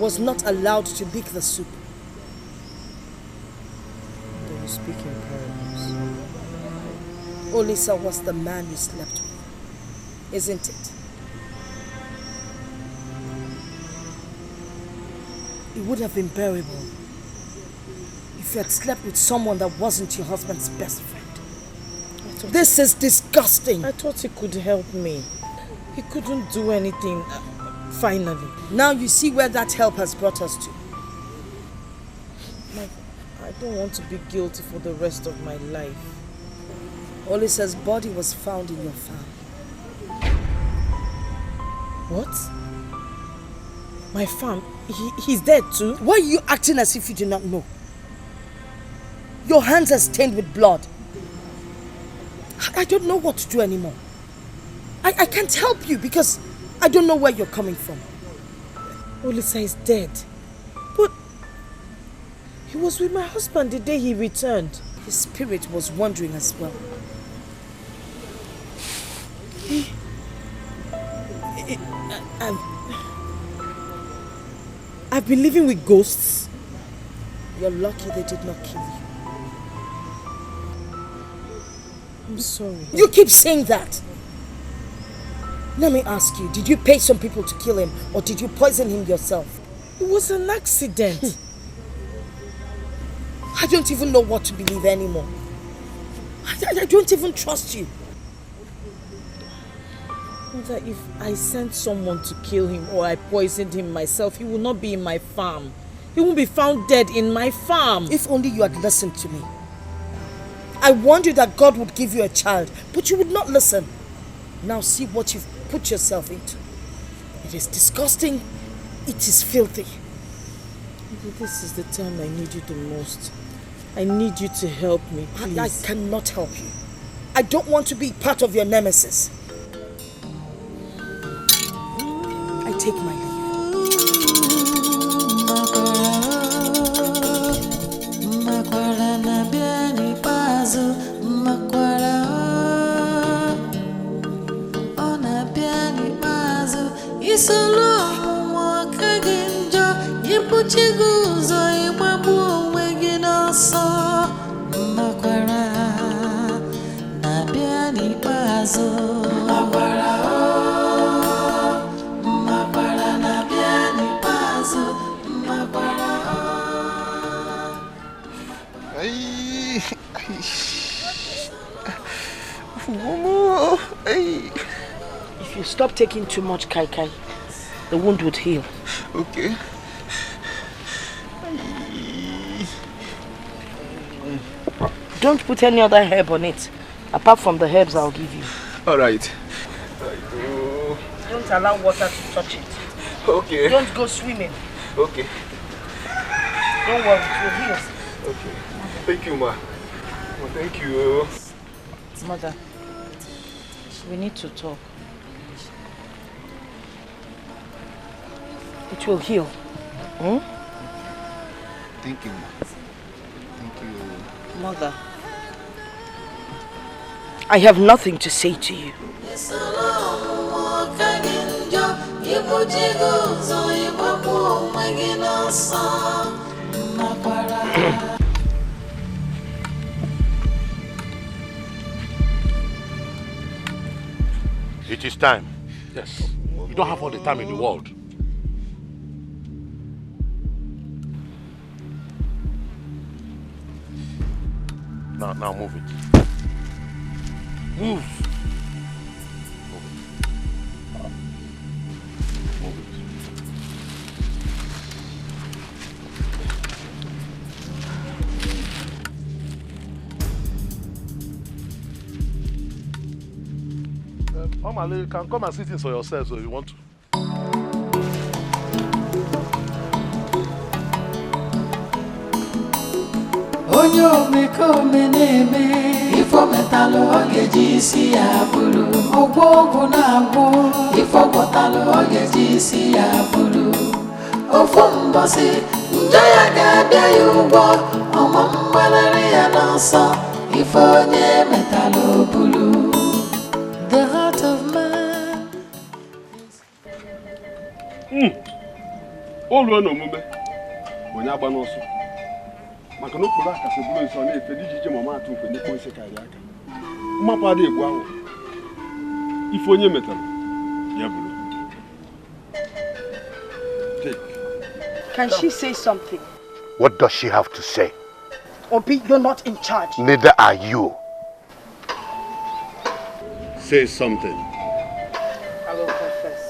was not allowed to lick the soup. Do you speak in parables? Olisa was the man you slept with, isn't it? It would have been bearable if you had slept with someone that wasn't your husband's best friend. This is disgusting. I thought he could help me. He couldn't do anything, finally. Now you see where that help has brought us to. I don't want to be guilty for the rest of my life. Olisa's body was found in your farm. What? My farm? He's dead too? Why are you acting as if you do not know? Your hands are stained with blood. I don't know what to do anymore. I can't help you because I don't know where you're coming from. Olisa is dead. But he was with my husband the day he returned. His spirit was wandering as well. I've been living with ghosts. You're lucky they did not kill you. I'm sorry. You keep saying that. Let me ask you, did you pay some people to kill him or did you poison him yourself? It was an accident. I don't even know what to believe anymore. I don't even trust you. Mother, if I sent someone to kill him or I poisoned him myself, he will not be in my farm. He won't be found dead in my farm. If only you had listened to me. I warned you that God would give you a child, but you would not listen. Now see what you've put yourself into. It is disgusting. It is filthy. This is the time I need you the most. I need you to help me, please. I cannot help you. I don't want to be part of your nemesis. I take my leave. If you stop taking too much kai kai, the wound would heal. Okay. Don't put any other herb on it, apart from the herbs I'll give you. All right. Don't allow water to touch it. Okay. Don't go swimming. Okay. Don't worry, it will heal. Okay. Thank you, ma. Well, thank you. Mother, we need to talk. It will heal. Hmm? Thank you, ma. Thank you. Mother. I have nothing to say to you. It is time. Yes. You don't have all the time in the world. Now move it. Move. Move it. Mama, you can come and see things for yourself if you want to. Onyo meko meneme ifo metalo ogeji si abulu ogbogun na gbo ifo metalo ogeji si abulu ofo mbosi njoya ga bia yugo omo mbalere ya nanso ifo nye metalo bulu. The heart of man. Olu no mume. Onye agba n'ọsọ. Maka na okporo aka sebulu nso na-efe dijije mama atụ mfe n'ekpo ise karịa aka. Mmapụ adị egbu ahụ. Ife onye metara ya bụrụ. Can she say something? What does she have to say? Obi, you're not in charge. Neither are you. Say something. I will confess.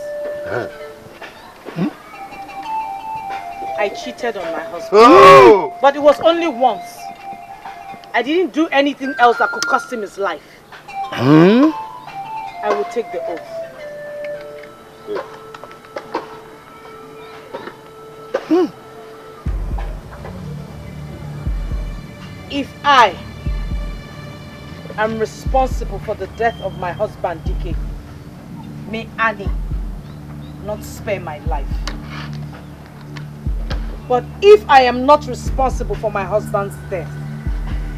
I cheated on my husband. Oh! But it was only once. I didn't do anything else that could cost him his life. I will take the oath. If I am responsible for the death of my husband, Dikeh, may Annie not spare my life. But if I am not responsible for my husband's death,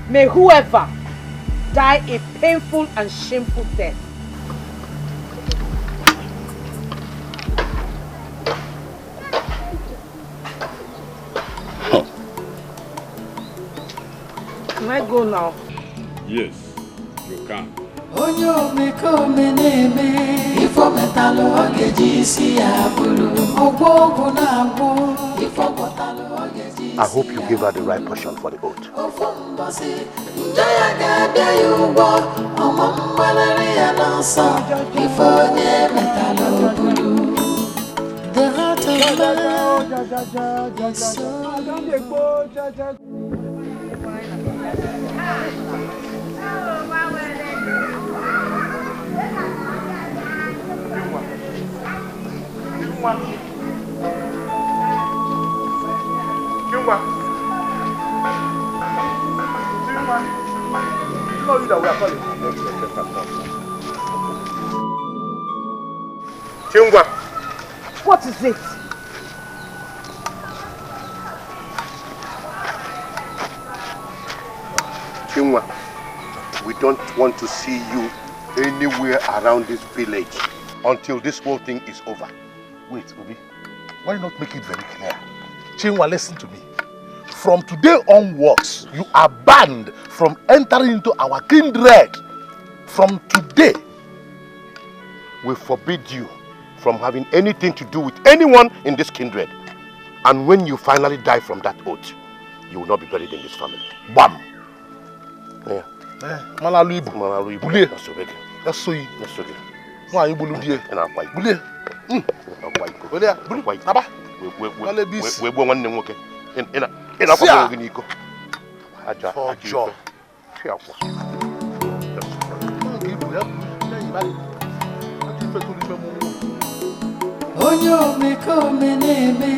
may whoever die a painful and shameful death. Can I go now? Yes, you can. Onyo meko meneme ifo metalo ogeji si abulu ogbogu na agbo ifo metalo ogeji. I hope you give her the right portion for the oath. Ofumbosi njaya gabia yugo omo mbalere ya nansa ifo nye metalo bulu. The heart of man is so What is it? Chimwa, we don't want to see you anywhere around this village until this whole thing is over. Wait, Obi. Why not make it very clear? Chinwa, listen to me. From today onwards, you are banned from entering into our kindred. From today, we forbid you from having anything to do with anyone in this kindred. And when you finally die from that oath, you will not be buried in this family. Bam! Yeah. Malalu Ibu. Malalu Ibu. Bule. That's so you. That's so you. Why you bulu die? And I'm white. Bule. Bule. Bule. White. Naba. We go one name, okay? In a couple of Aja. Aja. Onyo meko meneme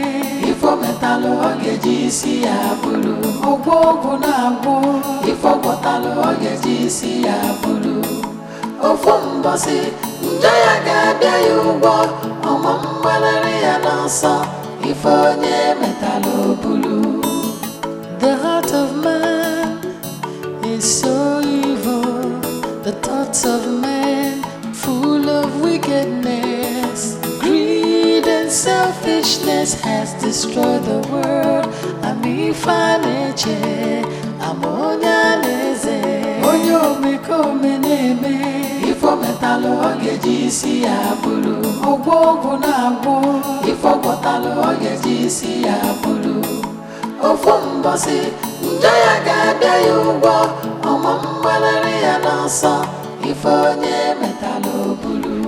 ifo metalo ogeji si abulu ogbogu na agbo ifo metalo ogeji si abulu ofumbosi njaya gabia yugo omo mbalere ya nansa ifo nye metalo bulu. The heart of man is so evil, the thoughts of man full of wickedness. Greed and selfishness has destroyed the world. Ami faneche, amonya leze. Onyo meko meneme, ifo metalo ogeji si abulu. Ogbogu na agbo, ifo metalo ogeji si abulu. Ofumbosi njaya gabia yugo omo mbalere ya nansa ifo nye metalo bulu.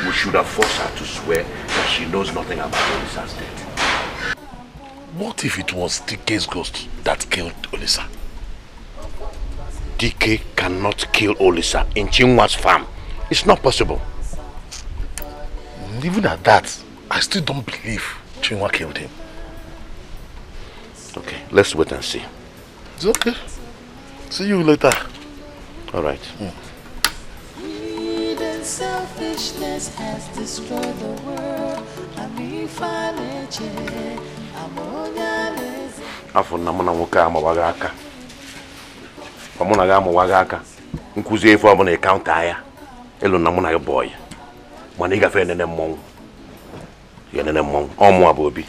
We should have forced her to swear that she knows nothing about Olisa's death. What if it was Dikeh's ghost that killed Olisa? Dikeh cannot kill Olisa in Chinwa's farm. It's not possible. Even at that, I still don't believe Chinwa killed him. Okay, let's wait and see. It's okay. See you later. All right. Greed and selfishness has destroyed the world. Ami faneche, amonya leze. Afọ na mụ na nwoke amawaghị aka. Ọ mụ na gị amawaghị aka. nkuzi ife ọbụla ịkaụnta ya elu na mụ na gị boy mana ị gafe nene mmọnwụ ya nene mmọnwụ ọmụ abụ obi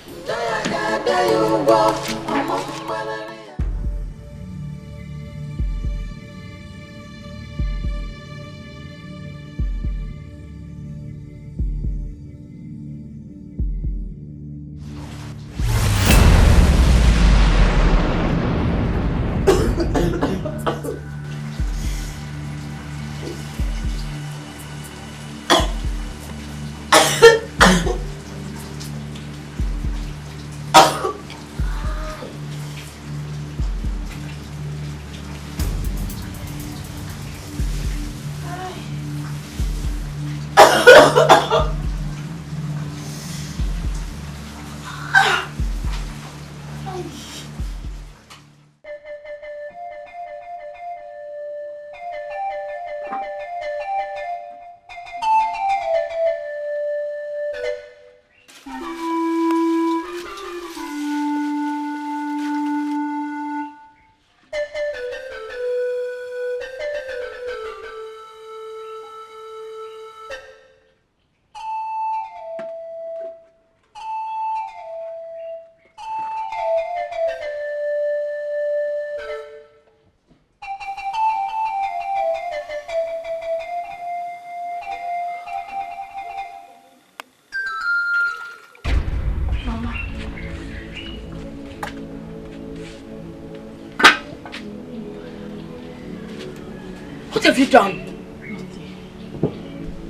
What have you done?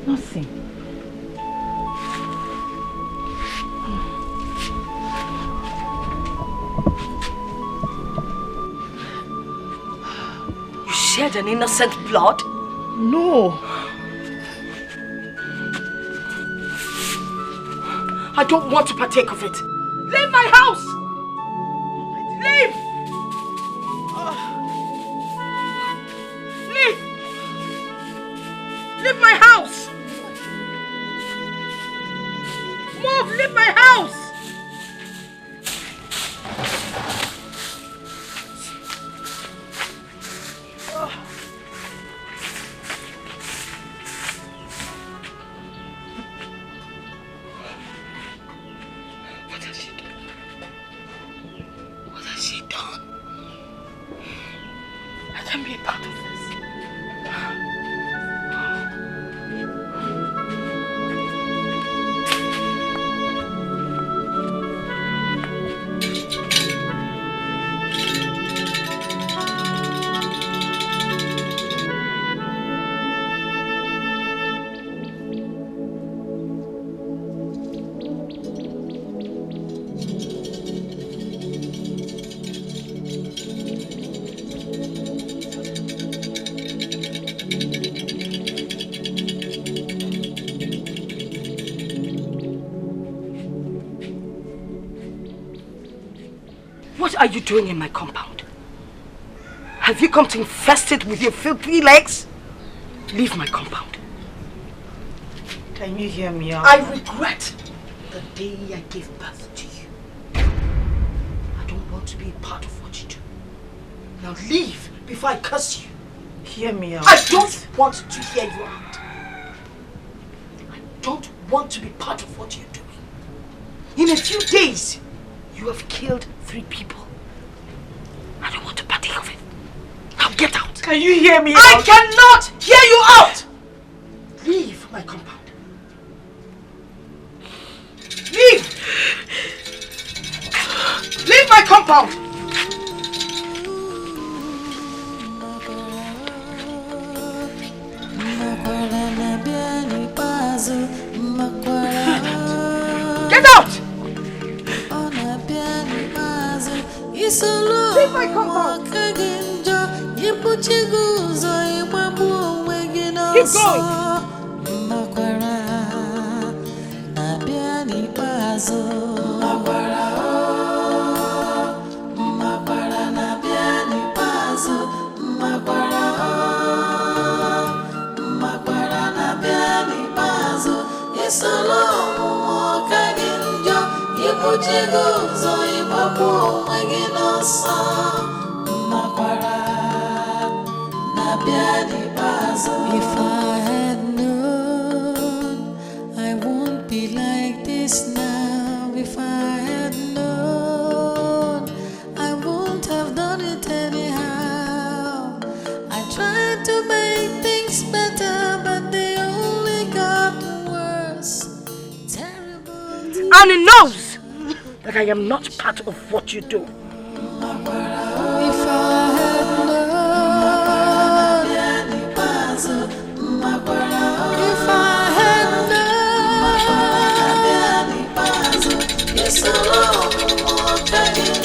Nothing. You shed an innocent blood? No. I don't want to partake of it. Leave my house! Leave! Leave! Leave my house! Move! Leave my house! What has she done? What has she done? I can't be a part of this. What are you doing in my compound? Have you come to infest it with your filthy legs? Leave my compound. Can you hear me out? I regret the day I gave birth to you. I don't want to be a part of what you do. Now leave before I curse you. Hear me out. I don't want to hear you out. I don't want to be part of what you're doing. In a few days, you have killed 3 people. I don't want to partake of it. Now get out. Can you hear me I out? cannot hear you out. Leave my compound. Leave. Leave my compound. Get out! Leave my compound! Keep going! Nabiani If I had known I won't be like this now. If I had known I won't have done it anyhow. I tried to make things better, but they only got worse. Terrible. And he knows that I am not part of what you do. If I had known, if I had known, it's a long walk again.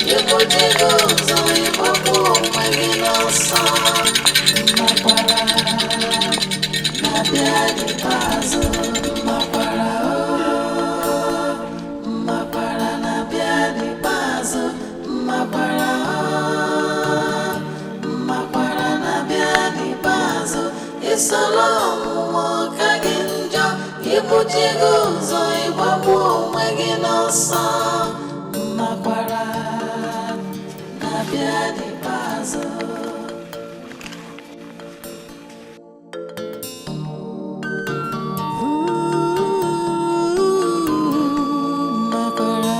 You put the goods on your bubble, making us song. It's a long walk again, you put your goods on your bubble, making us song. Makwara, Nabia di Pazo. Makwara,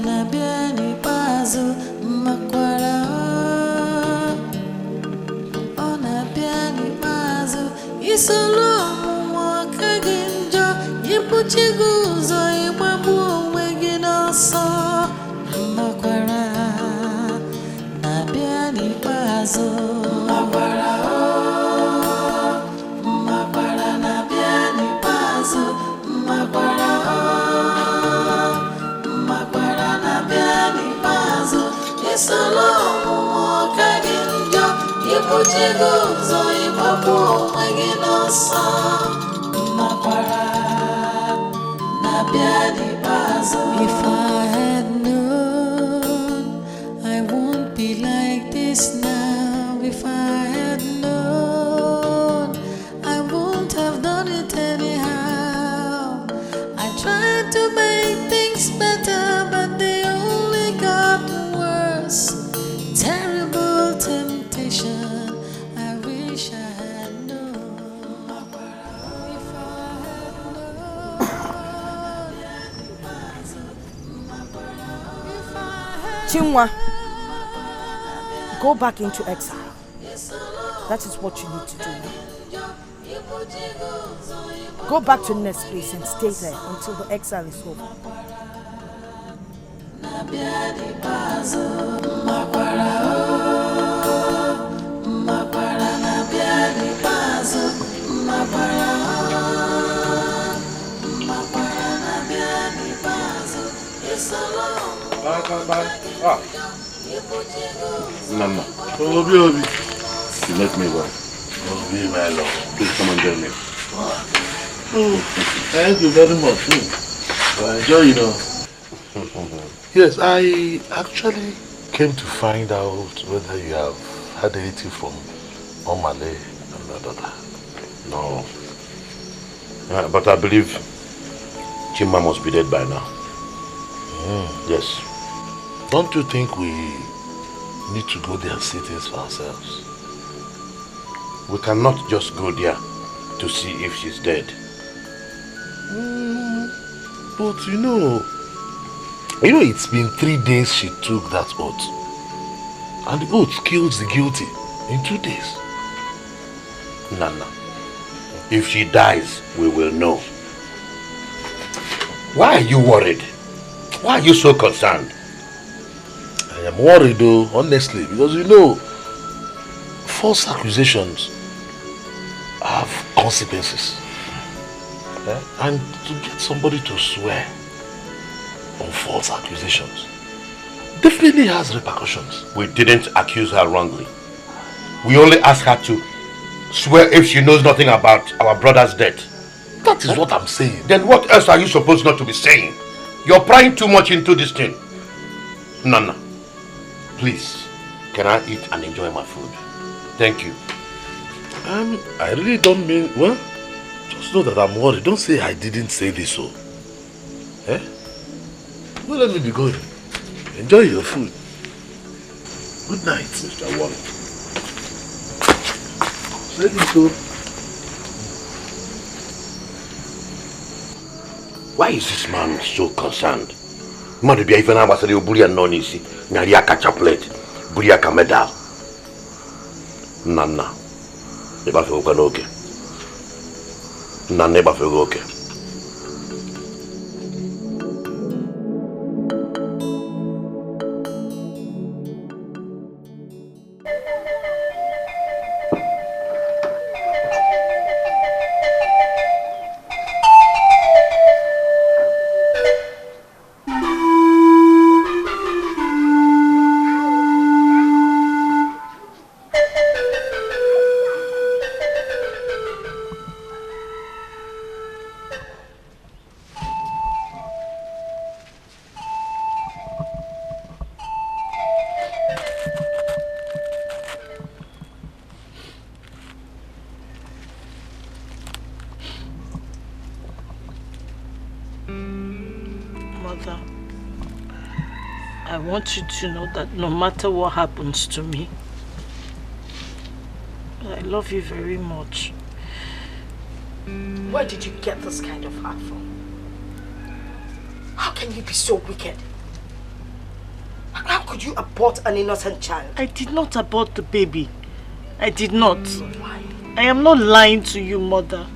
Nabia di Pazo, Makwara. Isolo mwaka ginjo ipuchi guzo ibabu wegina so makwara na biani pazo makwara na biani pazo makwara na biani pazo isolo mwaka ginjo ipuchi guzo ibabu wegina so makwara na biani pazo. If I had known I won't be like this now. If I had known I won't have done it anyhow. I tried to make things better, but they only got worse. Terrible temptation, I wish I had known. If I had known, if I had Chinwa, go back into exile. That is what you need to do now. Go back to the next place and stay there until the exile is over. Nana, Obi. you make me well. Obi, my lord. Please come and join me. Thank you very much. I enjoy, Yes, I actually came to find out whether you have had anything from Omale and my daughter. No. But I believe Chima must be dead by now. Yes. Don't you think we need to go there and see things for ourselves? We cannot just go there to see if she's dead. But it's been 3 days she took that oath. And the oath kills the guilty in 2 days. Nana, if she dies, we will know. Why are you worried? Why are you so concerned? I am worried though, honestly, because false accusations have consequences. And to get somebody to swear on false accusations definitely has repercussions. We didn't accuse her wrongly. We only asked her to swear if she knows nothing about our brother's death. That is what I'm saying. Then what else are you supposed not to be saying? You're prying too much into this thing. Nana, please, can I eat and enjoy my food? Thank you. I really don't mean, just know that I'm worried. Don't say I didn't say this so. Well, let me be going. Enjoy your food. Good night, Mr. Wally. Why is this man so concerned? Man, be even about the Buria Nonisi, Nariaka chaplet, Buriaka medal. Nana. Never feel okay. Nana never feel okay. I want you to know that no matter what happens to me, I love you very much. Where did you get this kind of heart from? How can you be so wicked? How could you abort an innocent child? I did not abort the baby. I did not. Why? I am not lying to you, mother.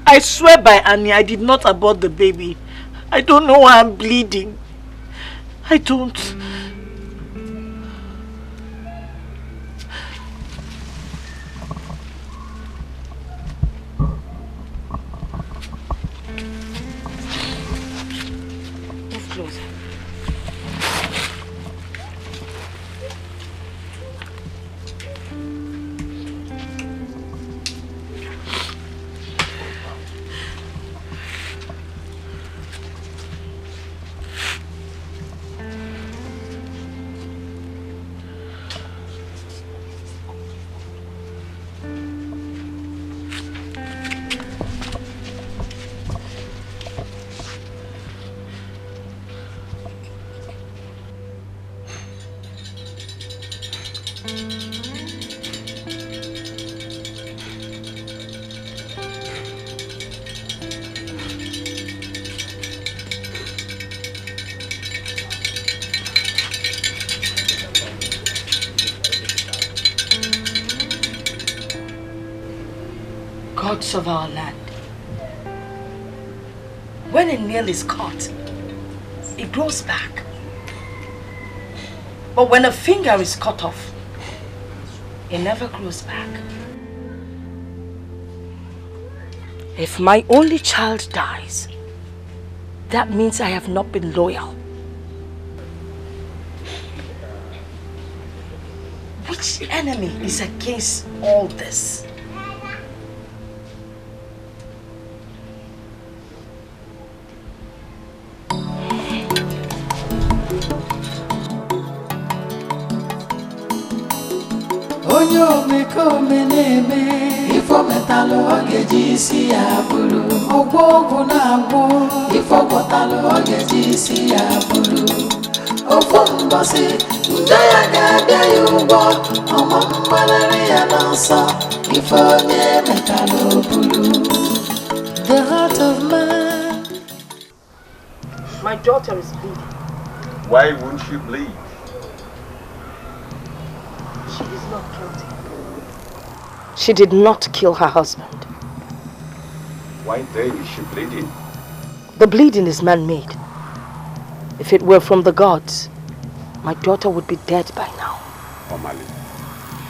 I swear by Annie, I did not abort the baby. I don't know why I'm bleeding. I don't. Move closer. Gods of our land. When a nail is caught, it grows back. But when a finger is cut off, it never grows back. If my only child dies, that means I have not been loyal. Which enemy is against all this? Onyo meko meneme ifo metalo ogeji si abulu ogbogun na gbo ifo metalo ogeji si abulu ofo mbosi ndaya ga yugo omo mbalere ya nansa ifo nye metalo bulu. The heart of man. My daughter is bleeding. Why won't she bleed? She is not guilty. She did not kill her husband. Why then is she bleeding? The bleeding is man-made. If it were from the gods, my daughter would be dead by now. Omali,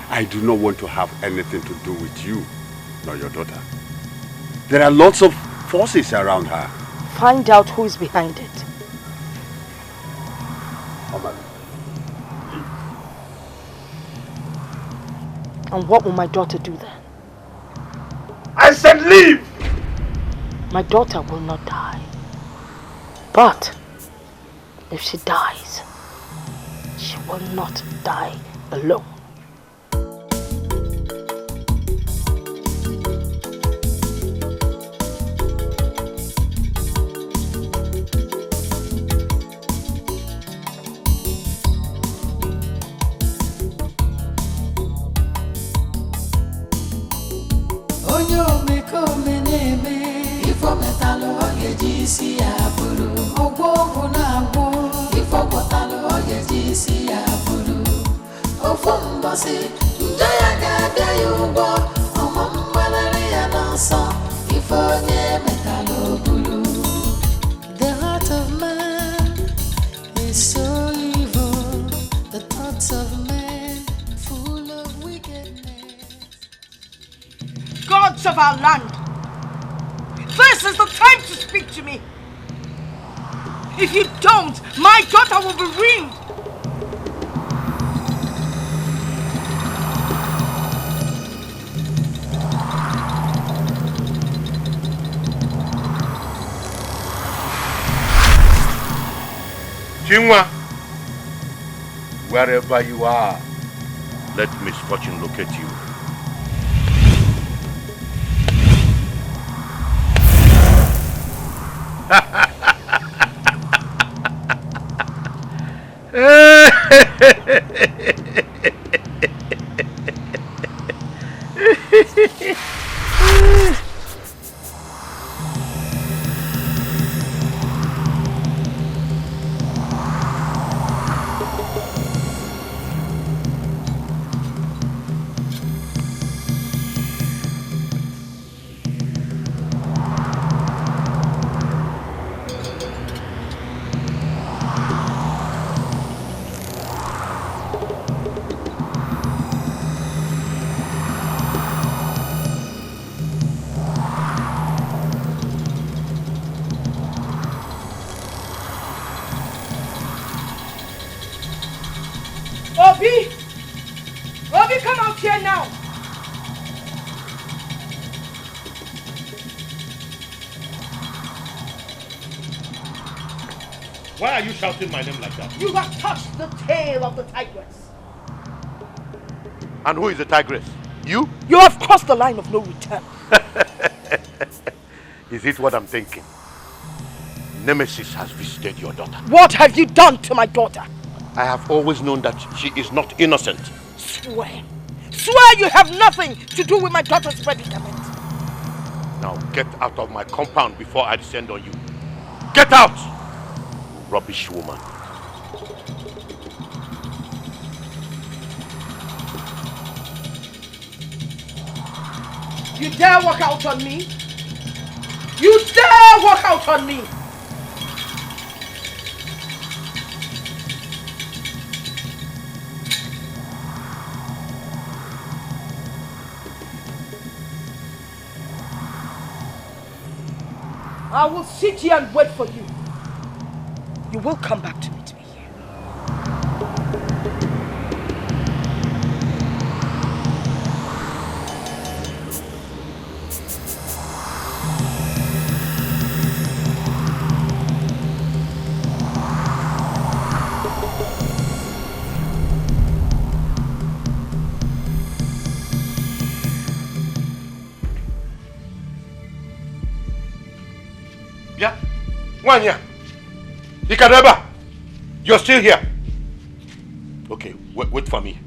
I do not want to have anything to do with you, nor your daughter. There are lots of forces around her. Find out who is behind it. Omali. And what will my daughter do then? I said leave! My daughter will not die. But if she dies, she will not die alone. isi ya bụrụ ọgwụ ọgwụ na-agwọ ife ọgwọtalụ ọ ga-eji isi ya bụrụ ofu mbọsị njọ ya ga-abịa ya ụgwọ ọma mgbanarị ya n'ọsọ ife onye metalụ bụrụ. The heart of man is so evil, the thoughts of men full of wickedness. Gods of our land, this is the time to speak to me. If you don't, my daughter will be ruined. Chinwa, wherever you are, let misfortune locate you. Obi, come out here now. Why are you shouting my name like that? You have touched the tail of the tigress. And who is the tigress? You? You have crossed the line of no return. Is it what I'm thinking? Nemesis has visited your daughter. What have you done to my daughter? I have always known that she is not innocent. Swear. Swear you have nothing to do with my daughter's predicament. Now get out of my compound before I descend on you. Get out! Rubbish woman. You dare walk out on me? You dare walk out on me? I will sit here and wait for you. You will come back to meet me here. Yeah? Wanya, Ikadeba, you're still here. Okay, wait for me.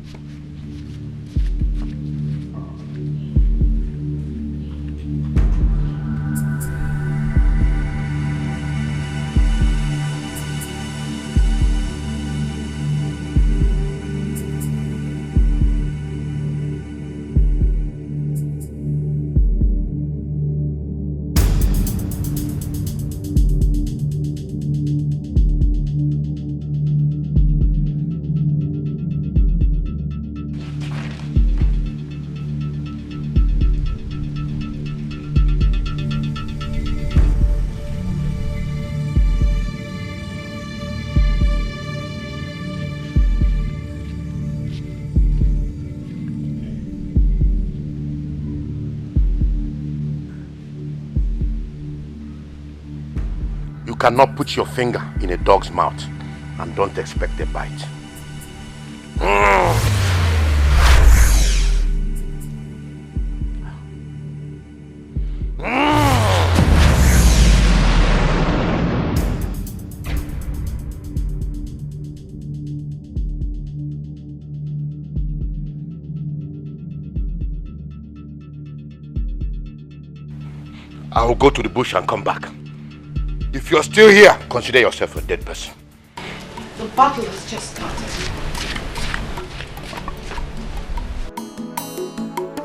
You cannot put your finger in a dog's mouth and don't expect a bite. I will go to the bush and come back. If you're still here, consider yourself a dead person. The battle has just started.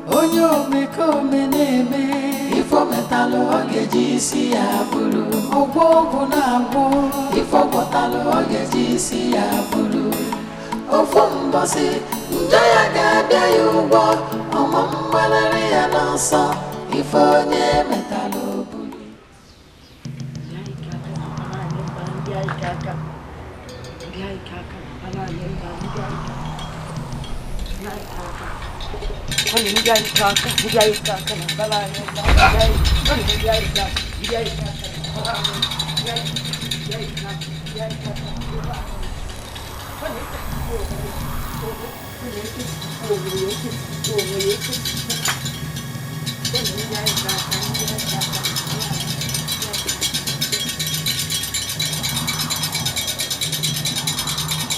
Onyo meko meneme ifo metalo ogeji si abulu ogbogu na agbo ifo botalo ogeji si abulu ofo mbosi ndoya ga-abịa ya ugbo ọmọ mgbalari ya n'ọsọ ifo nye metalo obulu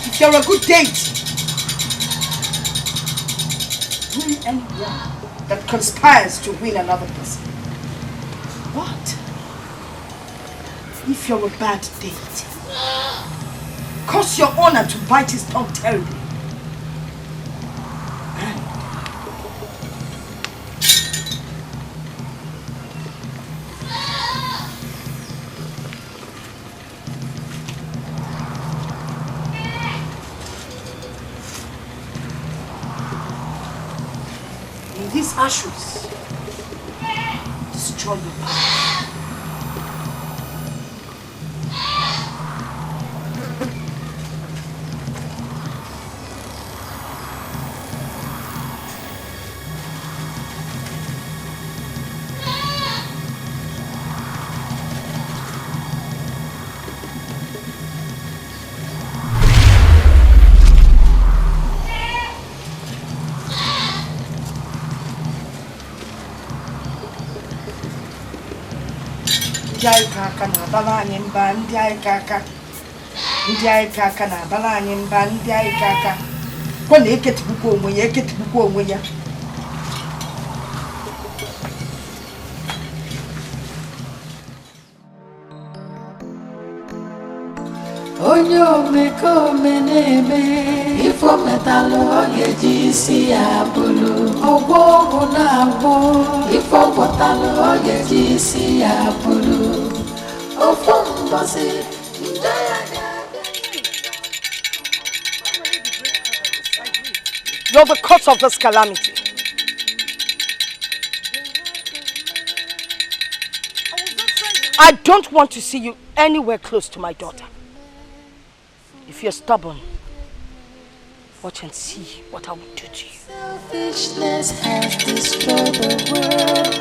If you're a good date, win anyone that conspires to win another person. What? If you're a bad date, cause your honor to bite his tongue terribly. These ashes destroy your power. Ndiai kaka na bala anyị mba ndiai kaka na bala anyị mba ndiai kaka kwa na eketibukwa onwe ya Onyo meko meneme ifo metalo ogeji si abulu ogbogu na agbo ifo botalo ogeji si abulu ofo mbosi You're the cause of this calamity. I don't want to see you anywhere close to my daughter. If you're stubborn, watch and see what I will do to you. Selfishness has destroyed the world.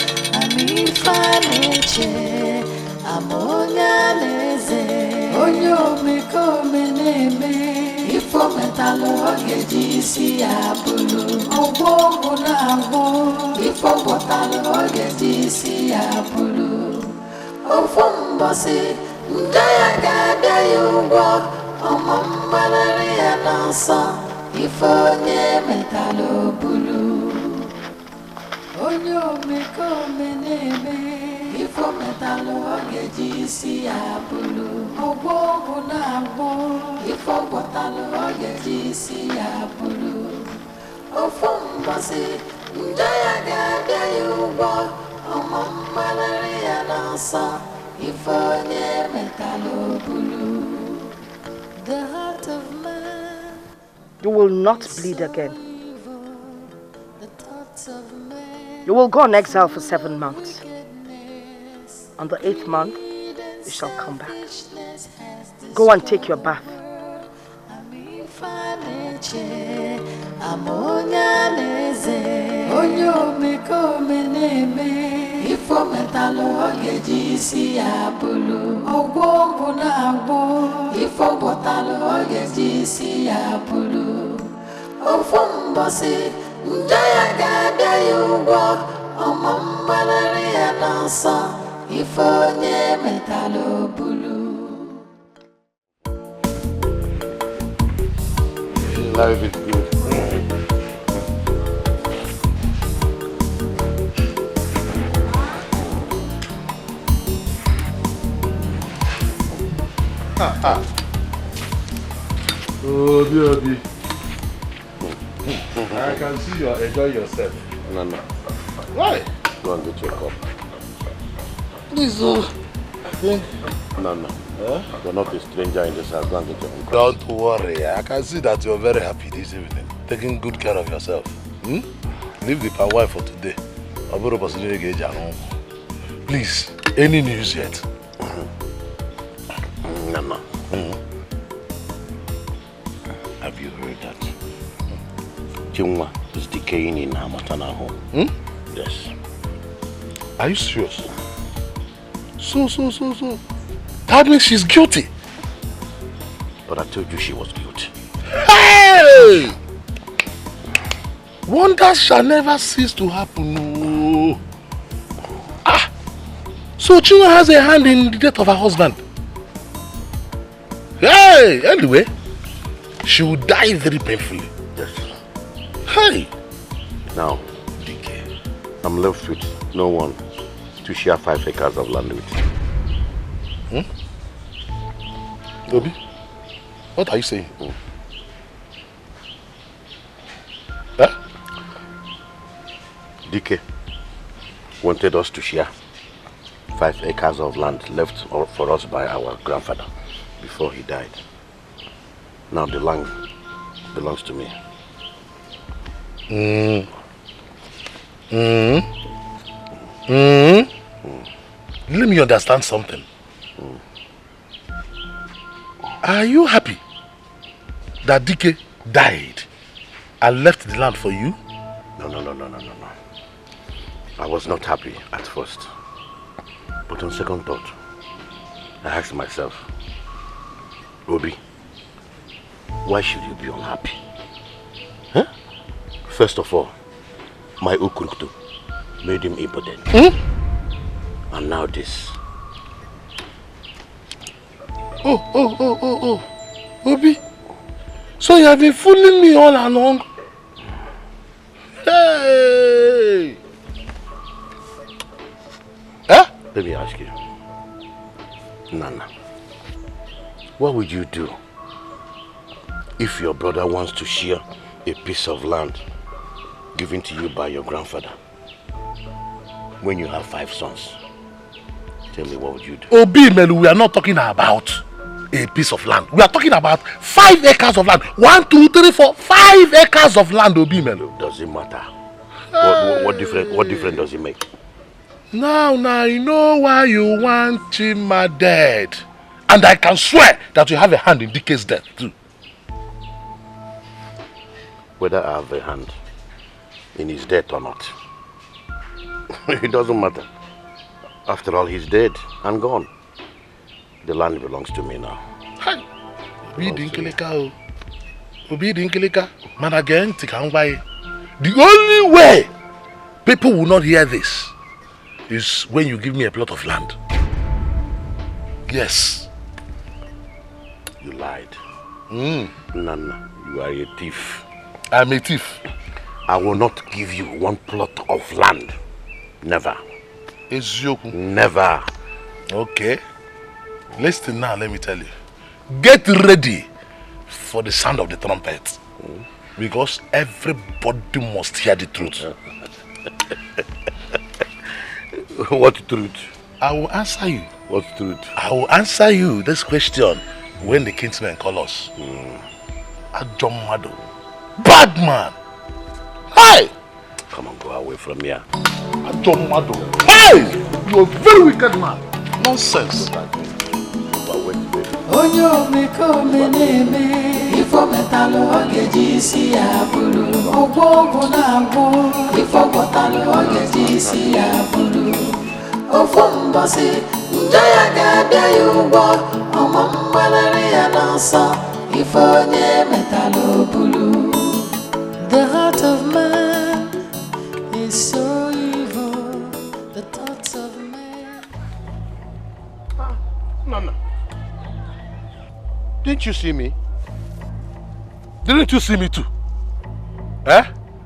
Onyo meko meneme ifo metalo ogeji si abulu ogbogu na agbo ifo botalo ogeji si abulu ofo mbosi ndoya ga-abịa ya ugbo ọmọ mgbalari ya n'ọsọ ifo nye metalo obulu onyo meko meneme ifo metalo ogeji si abulu ogbogu na agbo ifo botalo ogeji si abulu ofo mbosi ndoya ga-abịa ya ugbo ọmọ mgbalari ya n'ọsọ ifo nye metalo obulu. The heart of man. You will not bleed again. You will go on exile for 7 months. On the 8th month, you shall come back. Go and take your bath. Ifo metalo ogeji si abulu ogbogu na agbo ifo botalo ogeji si abulu ofo mbosi ndoya ga-abịa ya ugbo ọmọ mgbalari ya n'ọsọ ifo nye metalo obulu. Life is good. Obi. I can see you are enjoying yourself. No. Why? Go and get your cup. Please, No. You're not a stranger in this house. Go and get your cup. Don't worry. I can see that you're very happy this evening. Taking good care of yourself. Leave the palm wife for today. Please, any news yet? No. Have you heard that? Chioma is decaying in her maternal home. Yes. Are you serious? So. That means she's guilty. But I told you she was guilty. Hey! Wonders shall never cease to happen. No. So Chioma has a hand in the death of her husband. Hey! Anyway, she will die very painfully. Yes. Hey! Now, Dikeh, I'm left with no one to share 5 acres of land with. Obi, what are you saying? Dikeh wanted us to share 5 acres of land left for us by our grandfather before he died. Now the land belongs to me. Let me understand something. Are you happy that Dikeh died and left the land for you? No. I was not happy at first. But on second thought, I asked myself, Obi, why should you be unhappy? Huh? First of all, my Ukuruktu made him impotent. And now this. Oh. Obi, so you have been fooling me all along? Hey! Let me ask you, Nana, what would you do if your brother wants to share a piece of land given to you by your grandfather when you have 5 sons? Tell me, what would you do? Obi Melu, we are not talking about a piece of land. We are talking about 5 acres of land. 1, 2, 3, 4, 5 acres of land, Obi Melu. Does it matter? What difference does it make? Now I know why you want Chioma dead. And I can swear that you have a hand in Dikeh's death too. Whether I have a hand in his death or not, it doesn't matter. After all, he's dead and gone. The land belongs to me now. Hi. Obi Dinkeleka. Obi Dinkeleka. Man again, the only way people will not hear this is when you give me a plot of land. Yes. You lied. Nana, you are a thief. I'm a thief. I will not give you 1 plot of land. Never. Never. Okay. Listen now, let me tell you. Get ready for the sound of the trumpet. Because everybody must hear the truth. What truth? I will answer you. What truth? I will answer you this question when the kinsmen call us. Ajomado. Bad man. Hey! Come on, go away from here. Ajomado. Hey! You're a very wicked man. Nonsense. Onyo meko meneme ifo metalo ogeji si abulu ogwo na agwo ifo metalo ogeji si abulu ofo mbosi njoya ga bia yugo omo mmalare ya nanso ifo nye metalo bulu. The heart of man is so evil, the thoughts of man. Nana, didn't you see me? Didn't you see me too?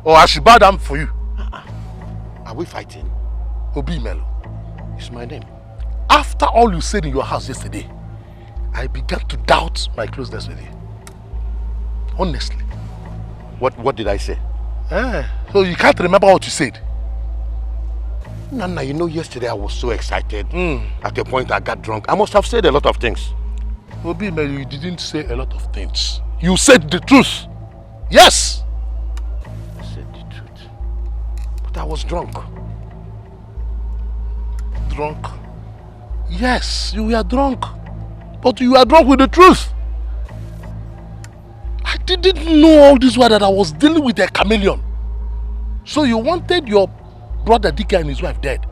Or I should bow down for you? Are we fighting? Obi Melo. It's my name. After all you said in your house yesterday, I began to doubt my closeness with you. Honestly. What did I say? So you can't remember what you said? Nana, you know, yesterday I was so excited. At the point I got drunk. I must have said a lot of things. Obi, you didn't say a lot of things. You said the truth. Yes. I said the truth. But I was drunk. Drunk? Yes, you were drunk. But you were drunk with the truth. I didn't know all this while that I was dealing with a chameleon. So you wanted your brother Dikeh and his wife dead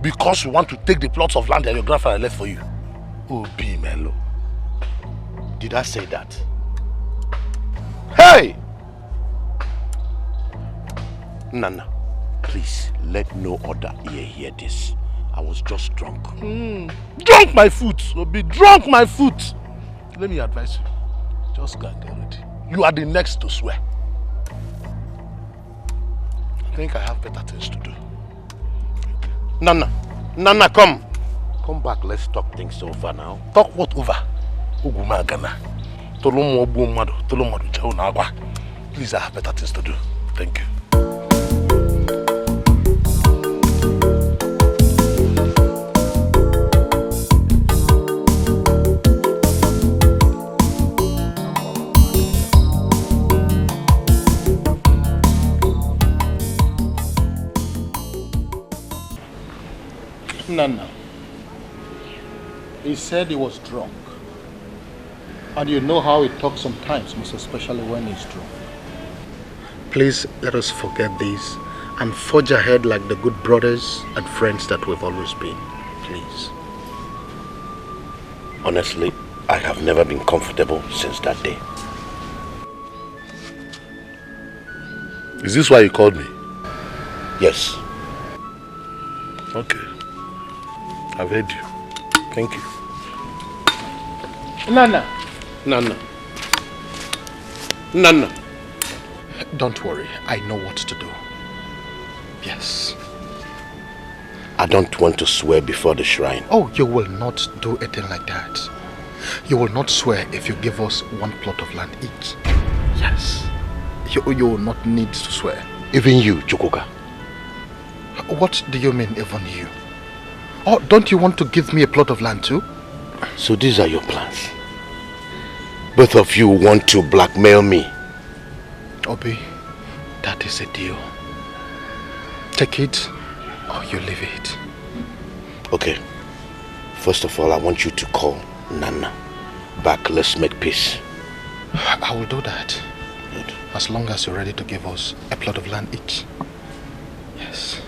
because you want to take the plots of land that your grandfather left for you. Obi Melo. Did I say that? Hey! Nana, please let no other ear hear this. I was just drunk. Drunk my foot, Obi. Drunk my foot. Let me advise you. Just go and get ready. You are the next to swear. I think I have better things to do. Nana, come. Come back, let's talk things over now. Talk what over? Please, I have better things to do. Thank you. Nana. He said he was drunk. And you know how he talks sometimes, most especially when he's drunk. Please let us forget this and forge ahead like the good brothers and friends that we've always been. Please. Honestly, I have never been comfortable since that day. Is this why you called me? Yes. Okay. I've heard you. Thank you. Nana. Don't worry. I know what to do. Yes. I don't want to swear before the shrine. Oh, you will not do a thing like that. You will not swear if you give us one plot of land each. Yes. You will not need to swear. Even you, Chukwuka. What do you mean, even you? Oh, don't you want to give me a plot of land too? So these are your plans. Both of you want to blackmail me. Obi, that is a deal. Take it or you leave it. Okay. First of all, I want you to call Nana back. Let's make peace. I will do that. Good. As long as you're ready to give us a plot of land each. Yes.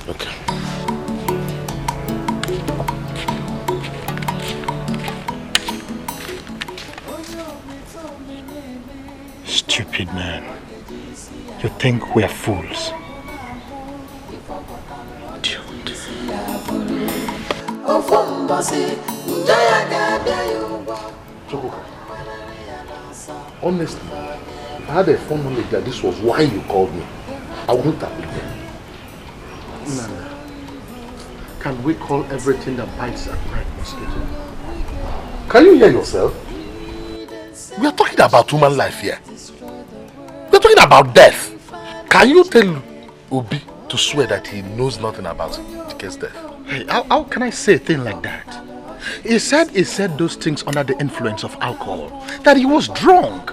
Okay. Stupid man. You think we are fools? Dude. Honestly, if I had a phone knowledge that this was why you called me, I wouldn't have been there. Nana, can we call everything that bites at night mosquito? Can you hear yourself? We are talking about human life here. We are talking about death. Can you tell Obi to swear that he knows nothing about Dikeh's death? Hey, how can I say a thing like that? He said those things under the influence of alcohol. That he was drunk.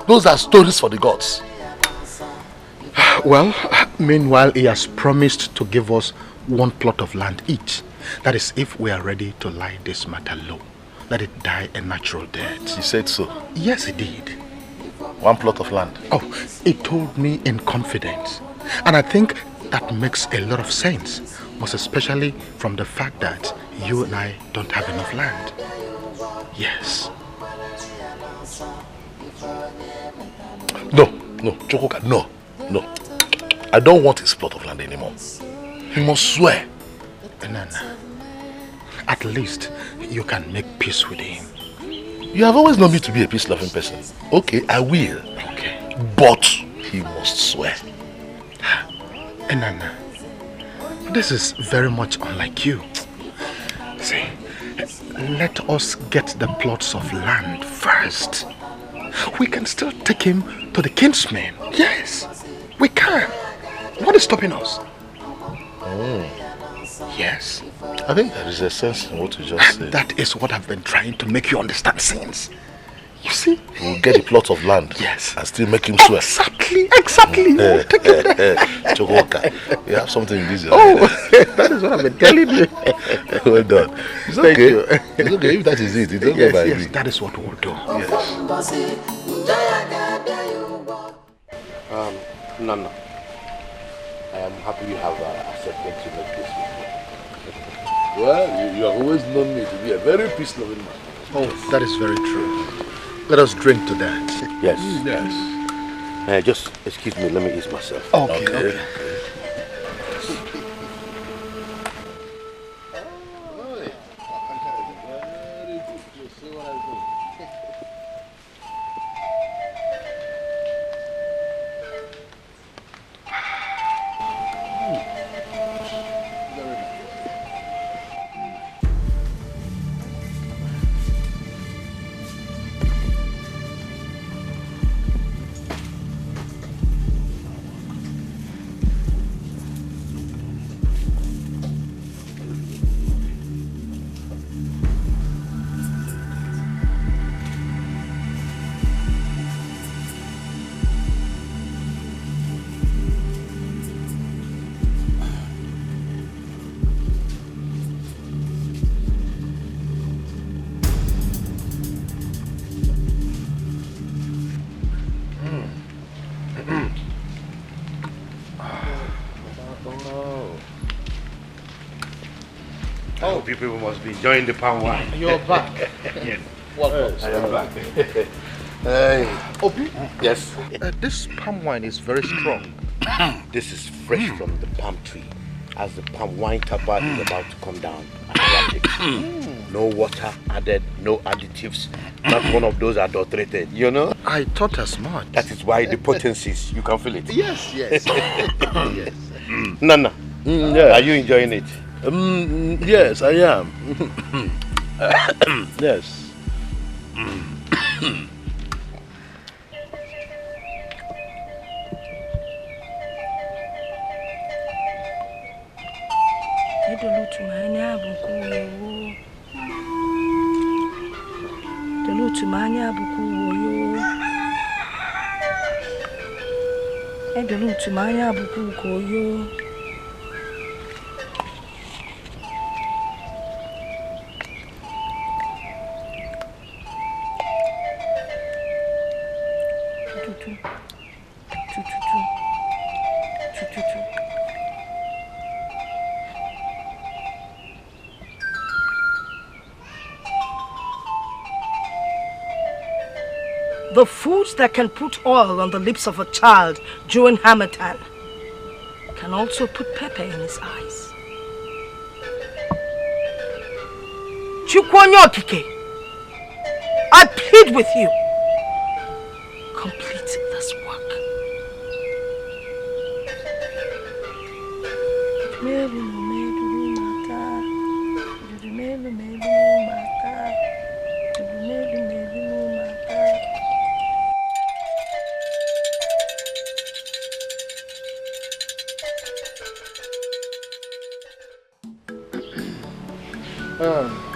Those are stories for the gods. Well, meanwhile, he has promised to give us one plot of land each. That is, if we are ready to lie this matter low. Let it die a natural death. He said so. Yes, he did. One plot of land. Oh, he told me in confidence. And I think that makes a lot of sense. Most especially from the fact that you and I don't have enough land. Yes. No, Chukwuka, no. I don't want his plot of land anymore. He must swear. Nana, at least you can make peace with him. You have always known me to be a peace-loving person. Okay, I will. Okay. But he must swear. Nana, this is very much unlike you. See, let us get the plots of land first. We can still take him to the kinsman. Yes, we can. What is stopping us? Yes. I think there is a sense in what you just said. That is what I've been trying to make you understand since. You see? We'll get the plot of land. Yes. And still make him swear. Exactly. We'll take him there. Chukwuka, you have something in this. Oh, that is what I've been telling you. Well done. It's Thank okay. you. It's okay if that is it. It's okay by me. That is what we'll do. Yes. Nana, I am happy you have accepted to make this with me. Well, you have always known me to be a very peace-loving man. Oh, that is very true. Let us drink to that. Yes. Yes. Just excuse me, let me ease myself. Okay. You people must be enjoying the palm wine. You're back. Yes. Welcome. I am back. Hey. Obi, Yes. this palm wine is very strong. This is fresh from the palm tree. As the palm wine tapa is about to come down and wrap it. No water added, no additives. Not one of those adulterated, you know? I thought as much. That is why the potencies, you can feel it. Yes. Yes. Nana, Yes. are you enjoying it? Yes, I am. Yes. The foods that can put oil on the lips of a child during Harmattan can also put pepper in his eyes. Chukwuka, I plead with you. Complete this work.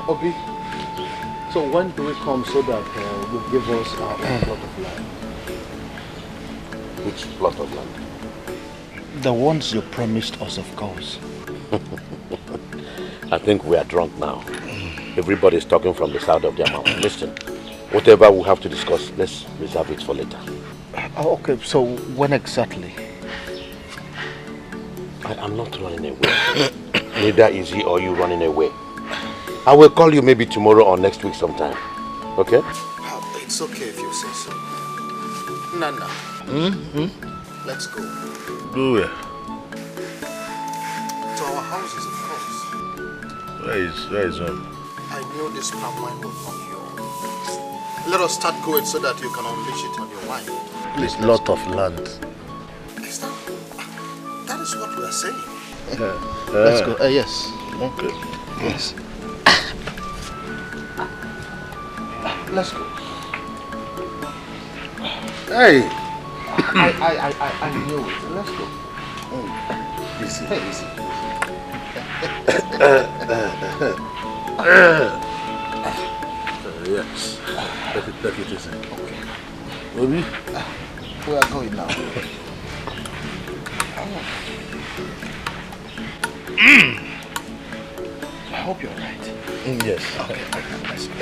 Obi, so when do we come so that you give us our own plot of land? Which plot of land? The ones you promised us, of course. I think we are drunk now. Everybody's talking from the side of their mouth. Listen, whatever we have to discuss, let's reserve it for later. Okay, so when exactly? I am not running away. Neither is he or you running away. I will call you maybe tomorrow or next week sometime. Okay? It's okay if you say so. Nana. Let's go. Go where? To our houses, of course. Where is home? I knew this palm wine would knock you off. Let us start going so that you can unleash it on your wine. Please, lot of land. That is what we are saying. Let's go. Yes. Okay. Yes. Let's go. Hey! I knew it. Let's go. Easy, easy. Yes. Take it easy. Okay. Baby? We are going now. I hope you're right. Yes. Okay. Let's go.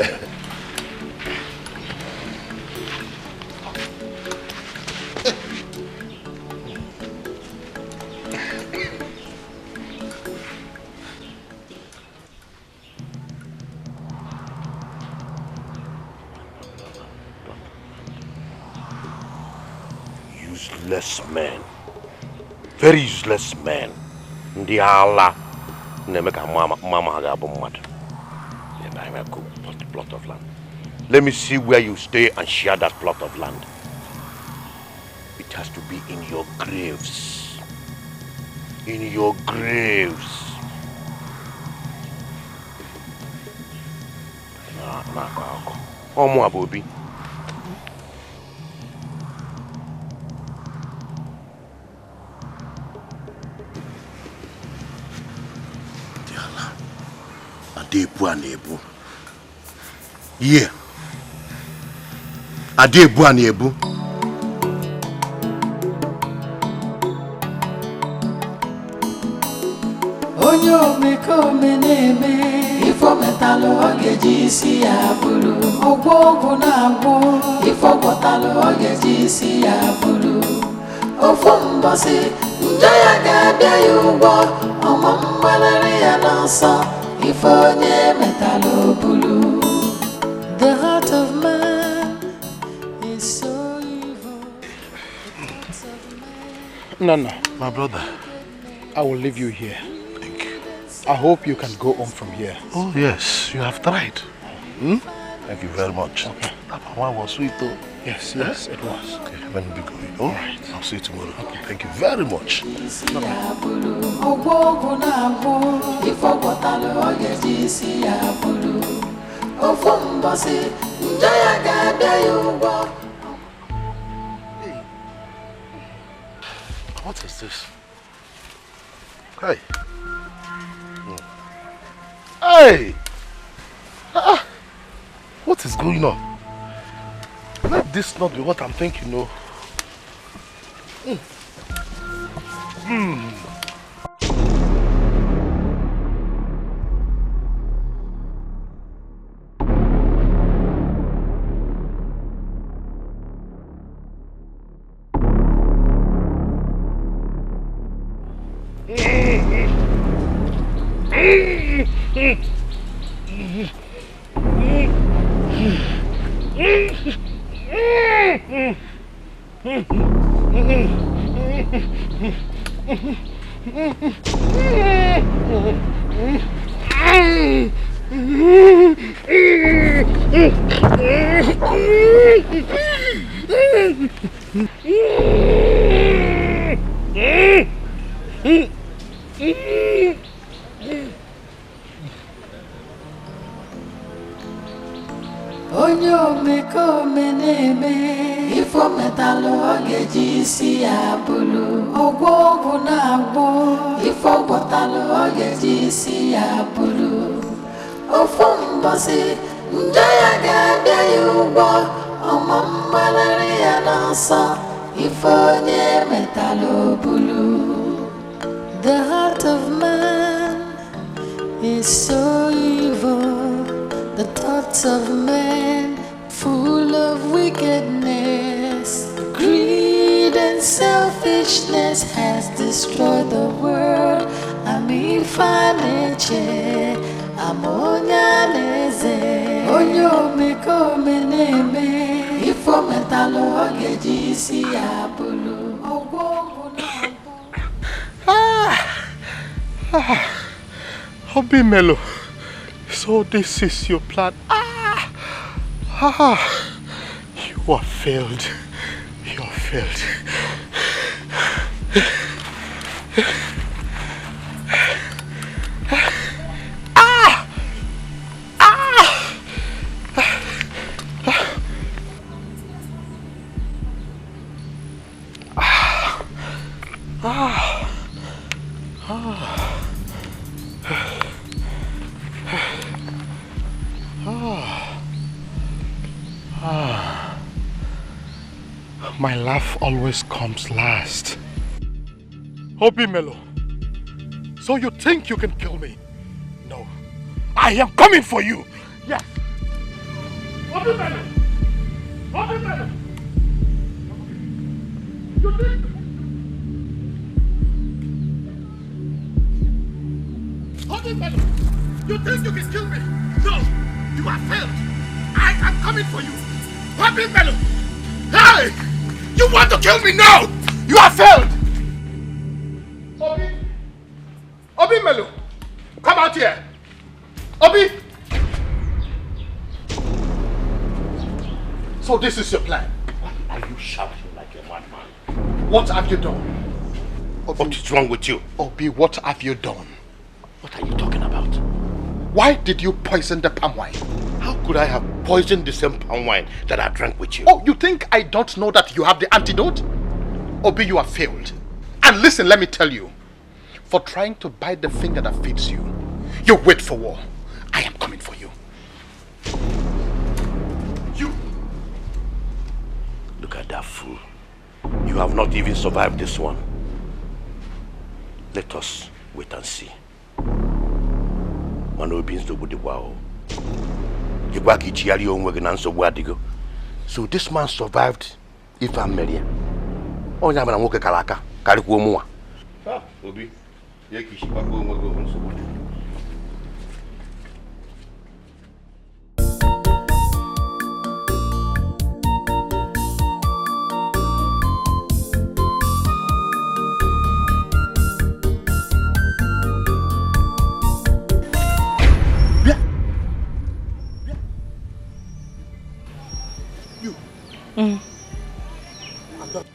Useless men. Very useless men. Ndi ala. Nemeka mama hagabu mad. And I'm a good plot of land. Let me see where you stay and share that plot of land. It has to be in your graves. In your graves. Omo abobi. Adebu anebu. Yeah. Adebu anebu. Onyo mekome neme ifo metalo ogeji si abulu ogwogu na agwo ifo gwotalo ogeji si abulu ofo mbosi njaya ga-abịa ya ugbo ọmọ mgbalari ya n'ọsọ ifo onye metalo bulu. The heart of man is so evil. No, my brother. I will leave you here. Thank you. I hope you can go home from here. Oh, yes. You have tried. Thank you very much. Okay. That one was sweet, though. Yes, yes, it was. Okay, let me be going. All right. I'll see you tomorrow. Okay. Thank you very much. What is this? Hey. Hey! What is going on? Let this not be what I'm thinking, no. Onyo mekome neme ifo metalo ogeji si abulu ogwogu na agwo ifo gwotalo ogeji si abulu ofo mbosi njaya ga-abịa ya ugbo ọmọ mgbalari ya n'ọsọ ifo onye metalo bulu. The heart of man is so evil. The thoughts of men full of wickedness. Greed and selfishness has destroyed the world. Amifaneche, amonyaleze. Onyo mekome neme ifo metalo ogeji si abulu. Obi Melo. So this is your plan. You are failed. You are failed. My laugh always comes last. Obi Melo, so you think you can kill me? No, I am coming for you. Yes. Obi Melo! Obi Melo! You think... Obi Melo! You think you can kill me? No, you have failed. I am coming for you. Obi Melo! Hey! You want to kill me? No! You have failed! Obi! Obi Melo! Come out here! Obi! So this is your plan? Why are you shouting like a madman? What have you done? Obi, what is wrong with you? Obi, what have you done? What are you talking about? Why did you poison the palm wine? How could I have poisoned the same palm wine that I drank with you? Oh, you think I don't know that you have the antidote? Obi, you have failed. And listen, let me tell you. For trying to bite the finger that feeds you, you wait for war. I am coming for you. You! Look at that fool. You have not even survived this one. Let us wait and see. So this man survived if I'm married. Oh, I'm going to kalaka. Kalikuomua. Ah, Obi.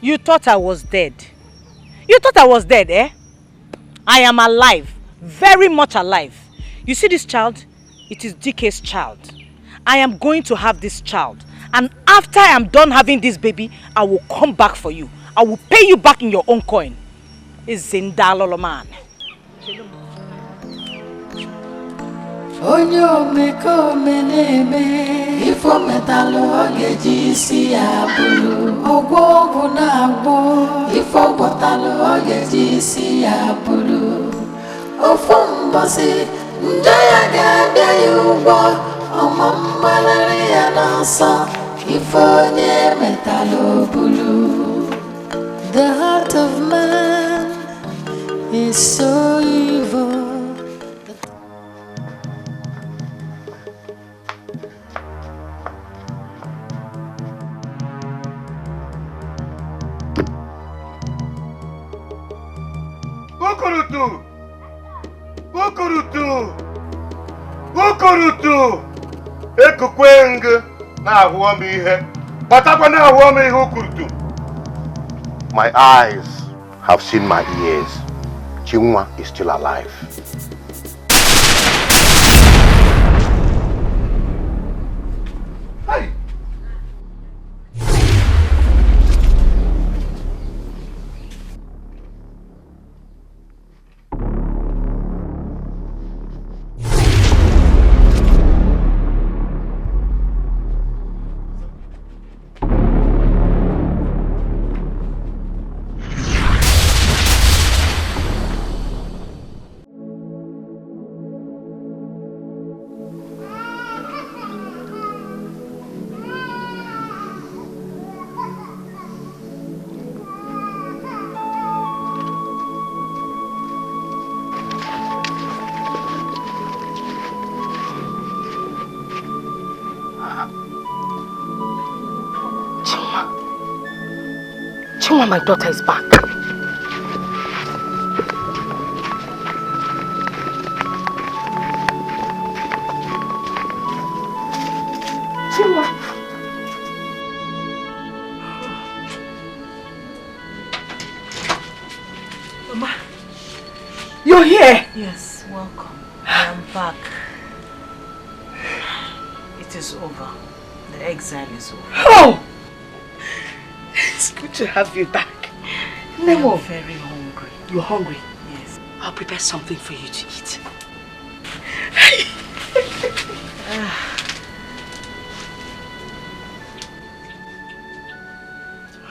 You thought I was dead. You thought I was dead, eh? I am alive. Very much alive. You see this child? It is Dikeh's child. I am going to have this child. And after I am done having this baby, I will come back for you. I will pay you back in your own coin. It's Zindalolo man. Onyo meko meneme ifo metalo ogeji si abulu ogwo na agbo ifo botalo ogeji si abulu ofo mbosi ndoya ga yugo omambalari ya nasa ifo nye metalo bulu. The heart of man is so evil. Ukurutu ekukweng na ahụọ m ihe batakwa na ahụọ m ihe ukurutu. My eyes have seen my ears. Chinwa is still alive. Hey. Chioma, my daughter is back. Chioma. Mama, you're here. Yes, welcome. I am back. It is over. The exile is over. Oh! It's good to have you back. Nemo. I'm very hungry. You're hungry? Yes. I'll prepare something for you to eat.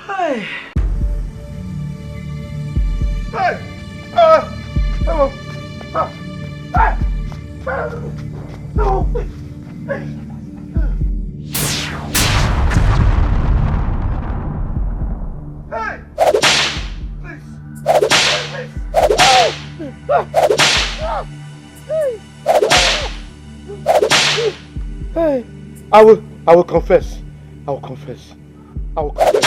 Hi. Hey, I will confess. I will confess. I will confess.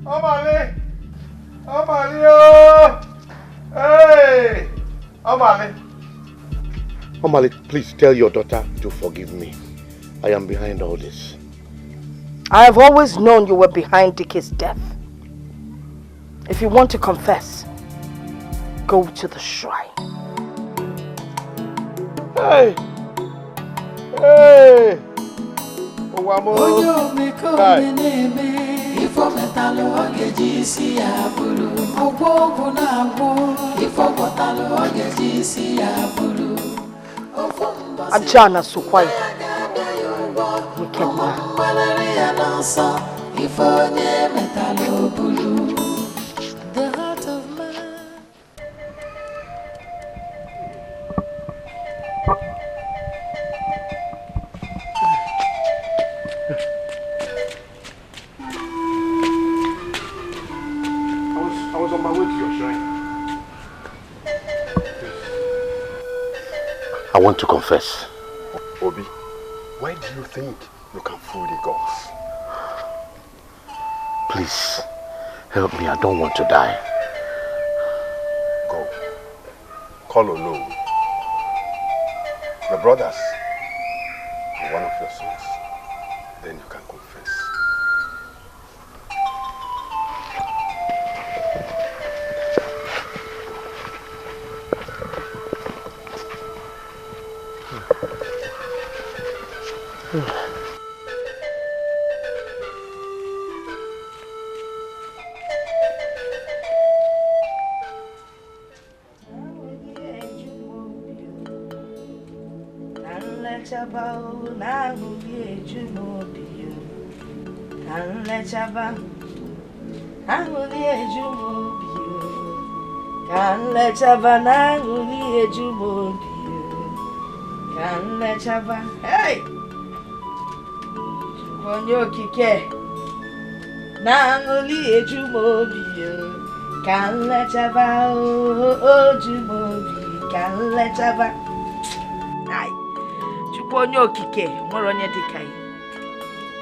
Omale! Hey! Omale, please tell your daughter to forgive me. I am behind all this. I have always known you were behind Dikeh's death. If you want to confess, go to the shrine. Hey! Hey! Ajana Sukwai. Wicked man. The heart of man. I was on my way to your shrine. I want to confess. Obi, why do you think you can fool the gods? Please, help me. I don't want to die. Go. Call Olo. The brothers are one of your sons. Then you can confess. Hey! Onyo kike Nangoli ejumobio Can let chava ojumobi Can let chava Ay Chuponyo kike Moronye Dikeh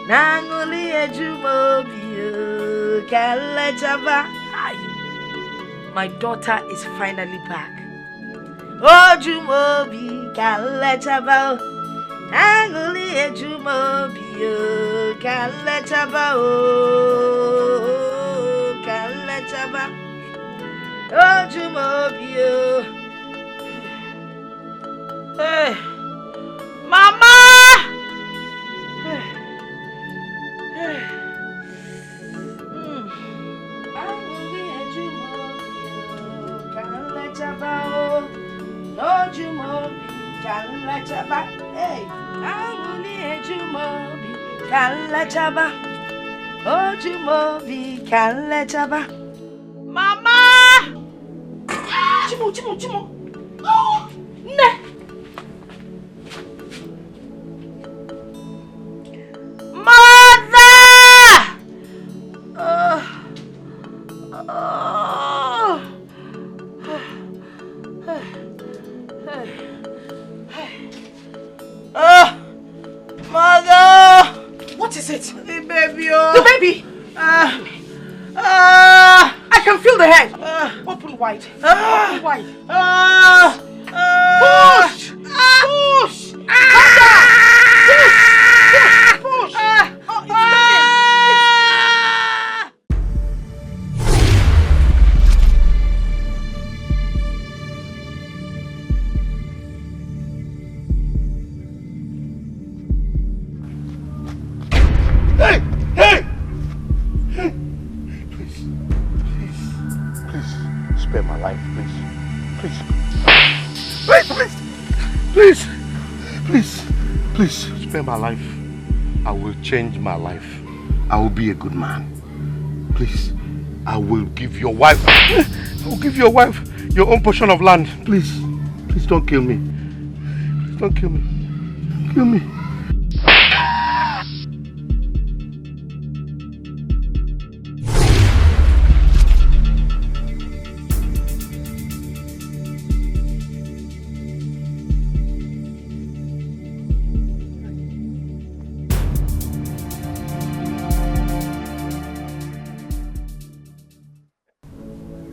Nangoli ejumobio Can let chava Ay My daughter is finally back Ojumobi Can let chava Anguli ejumobio kaletaba kaletaba ojumobio. Hey, Mama! Anguli ejumobio kaletaba ojumobio kaletaba. Hey, Anguli ejumobi kaletaba ojumobi kaletaba. Mama! Chimo. Oh, ne. Mother! Mother! What is it? The baby, oh. The baby! I can feel the head. Open wide. Open wide. Push! Push! Come down! Push! Oh, it's coming! Hey! Please, spare my life, please, spare my life. I will change my life. I will be a good man. Please, I will give your wife, your own portion of land. Please don't kill me. Please don't kill me. Kill me.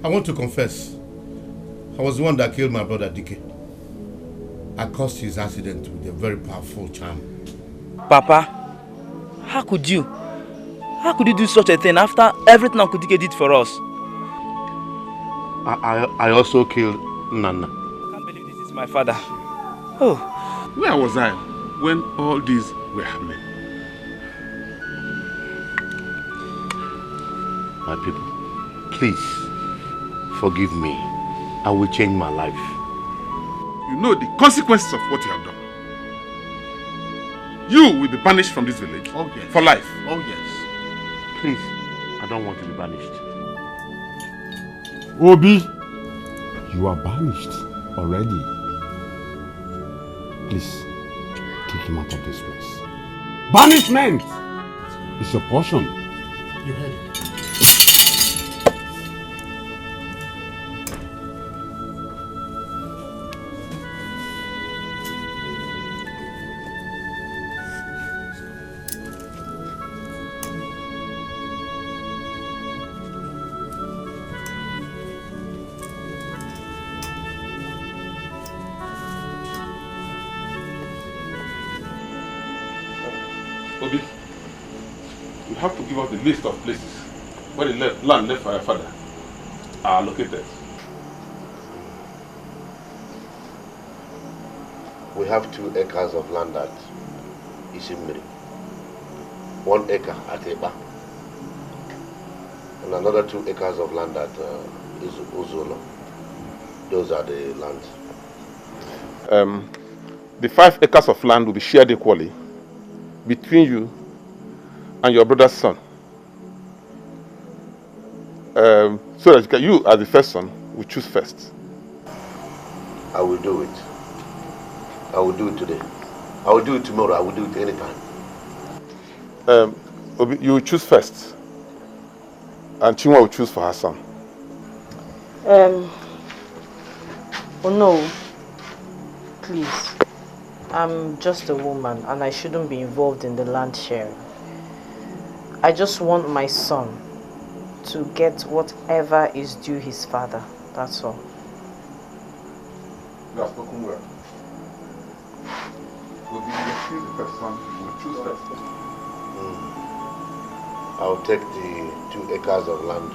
I want to confess. I was the one that killed my brother Dikeh. I caused his accident with a very powerful charm. Papa, how could you? How could you do such a thing after everything Uncle Dikeh did for us? I also killed Nana. I can't believe this is my father. Oh. Where was I when all these were happening? My people, please forgive me. I will change my life. You know the consequences of what you have done. You will be banished from this village for life. Oh yes. Please, I don't want to be banished. Obi, you are banished already. Please, take him out of this place. Banishment is your portion. You heard it. Obi, you have to give us the list of places where the land left by your father are located. We have 2 acres of land at Isimmiri, 1 acre at Eba, and another 2 acres of land at Uzolo. Those are the lands. The 5 acres of land will be shared equally between you and your brother's son. So that you, as the first son, will choose first. I will do it. I will do it today. I will do it tomorrow. I will do it anytime. You will choose first. And Chioma will choose for her son. Oh no. Please. I'm just a woman and I shouldn't be involved in the land sharing. I just want my son to get whatever is due his father. That's all. You have spoken well. Will be the first son who will choose first. I'll take the 2 acres of land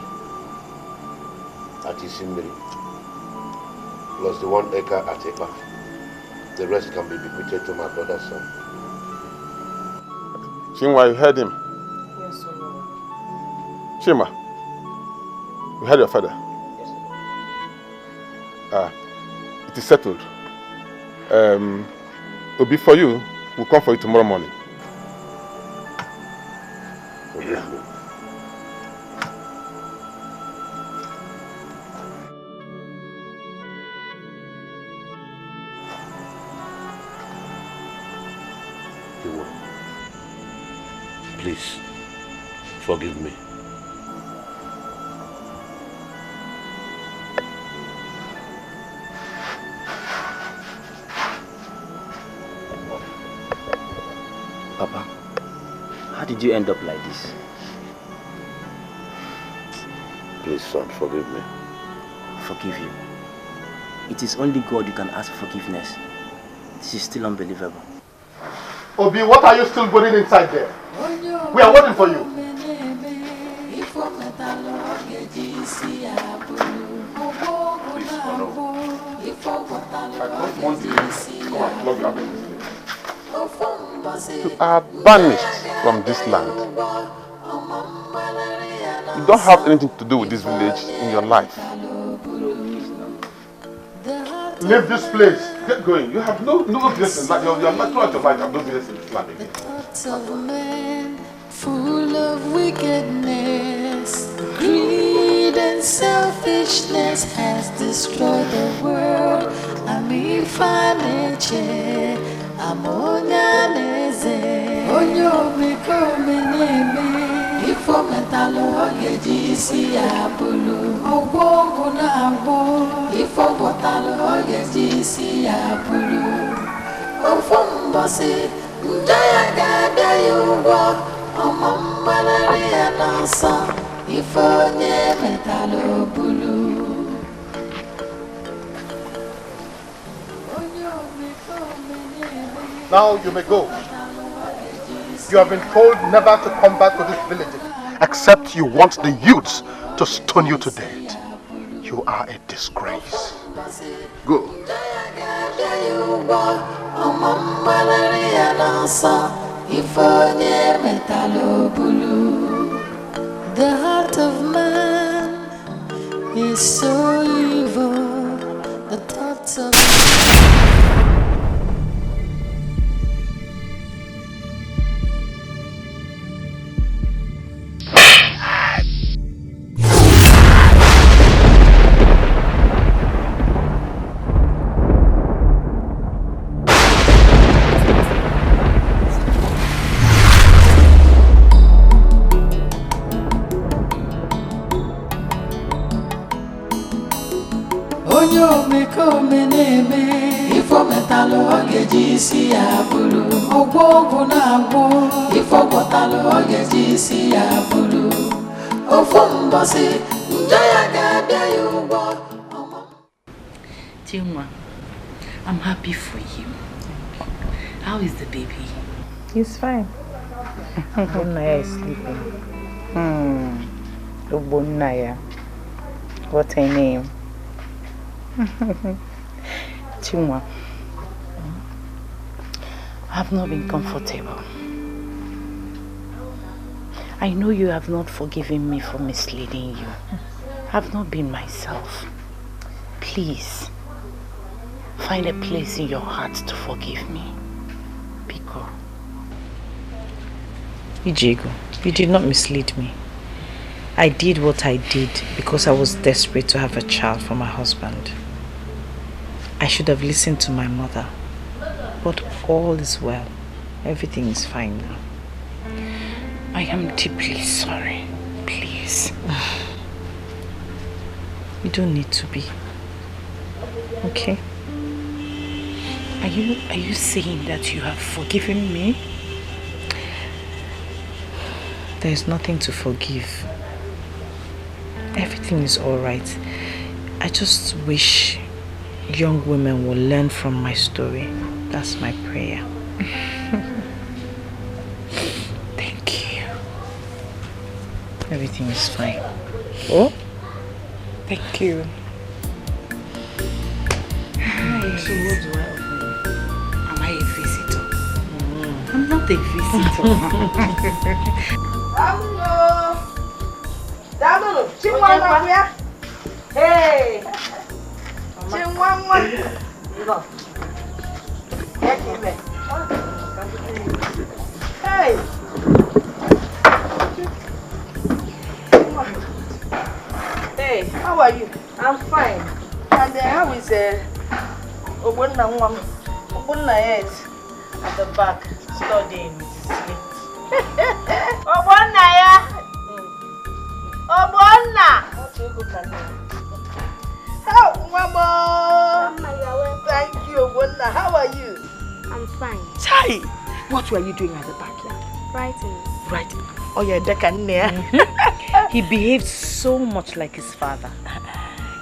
at Isimmiri, plus the 1 acre at Eba. The rest can be bequeathed to my brother's son. Chioma, you heard him? Yes, sir. Chioma, you heard your father? Yes, it is settled. Obi, for you, we'll come for you tomorrow morning. Forgive me. Please, forgive me. Papa, how did you end up like this? Please, son, forgive me. Forgive you. It is only God you can ask for forgiveness. This is still unbelievable. Obi, what are you still going inside there? We are waiting for you. You are banished from this land. You don't have anything to do with this village in your life. Leave this place. Get going. You have no business in life. You're not throughout your life. You have no business in this land again. Thoughts of a man full of wickedness, greed and selfishness has destroyed the world. Ami faneche, amonyaneze, onyo meko meneme. Ifo metalo ogeji si abulu, owo na wo. Ifo botalo ogeji si abulu, ofumbosi. Ndaya gada yuwa, omambalari anasa, ifonye metalo bulu. Now you may go. You have been told never to come back to this village except you want the youths to stone you to death. You are a disgrace. Go. The heart of man is so evil. The thoughts of Chioma, I'm happy for you. How is the baby? He's fine. Obunaya is sleeping. Obunaya. What a name. Chioma, I've not been comfortable. I know you have not forgiven me for misleading you. I've not been myself. Please, find a place in your heart to forgive me. Biko. Ijigo, you did not mislead me. I did what I did because I was desperate to have a child for my husband. I should have listened to my mother. But all is well. Everything is fine now. I am deeply sorry. Please. You don't need to be. Okay? Are you saying that you have forgiven me? There is nothing to forgive. Everything is alright. I just wish young women will learn from my story. That's my prayer. Thank you. Everything is fine. Oh? Thank you. Hi. So what do I offer you? Am I a visitor? I'm not a visitor. Hello. Chihuahua. Hey. Chihuahua. No. Hey. Hey, how are you? I'm fine. And how is Obunna is at the back studying with his sleep. Obunna. How, Mama? Thank you, Obunna. How are you? I'm fine. Chai, what were you doing at the backyard? Writing. Writing. Oh yeah, Dikeh. He behaves so much like his father.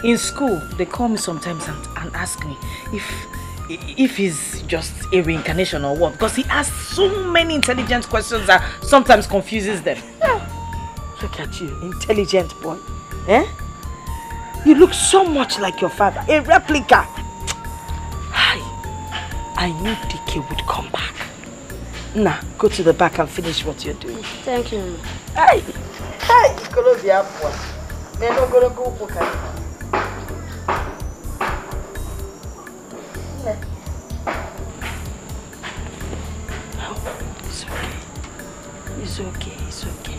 In school, they call me sometimes and ask me if he's just a reincarnation or what, because he asks so many intelligent questions that sometimes confuses them. Look at you, intelligent boy. Eh? You look so much like your father, a replica. Hi, I knew Dikeh would come back. Now, go to the back and finish what you're doing. Thank you. Hey, Colombia boy. They're not gonna go for It's okay. It's okay.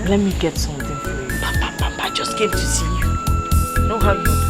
Let me get something for you. Papa, I just came to see you. You know how you